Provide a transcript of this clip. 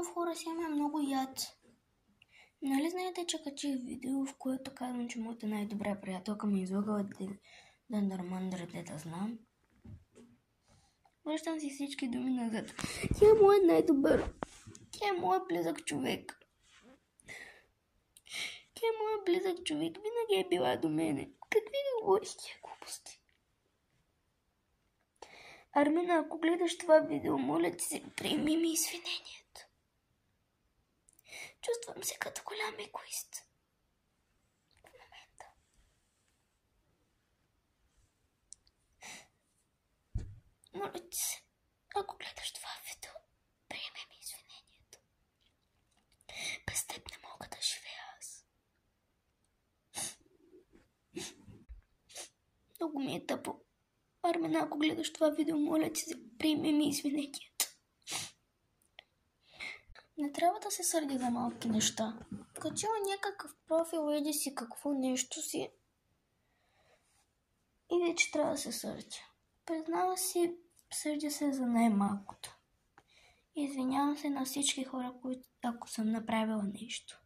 в хора си има много яд. Нали знаете, че качих видео, в което казвам, че моята най-добра приятелка ми излагала Дендърмандър, да знам. Връщам си всички думи назад. Тя е моят най-добър. Тя е моят близък човек. Тя е моят близък човек. Винаги е била до мене. Какви говориш тия глупости? Армина, ако гледаш това видео, моля ти се, приеми ми извинението. Чувствам се като голям егоист. В момента. Моля ти се, ако гледаш това видео, приеми ми извинението. Без теб не мога да живея аз. Много ми е тъпо. Армина, ако гледаш това видео, моля ти се, приеми ми извинението. Не трябва да се сърди за малки неща. Качила някакъв профил, еди си какво нещо си и вече трябва да се сърди. Признава си, сърдя се за най-малкото. Извинявам се на всички хора, ако съм направила нещо.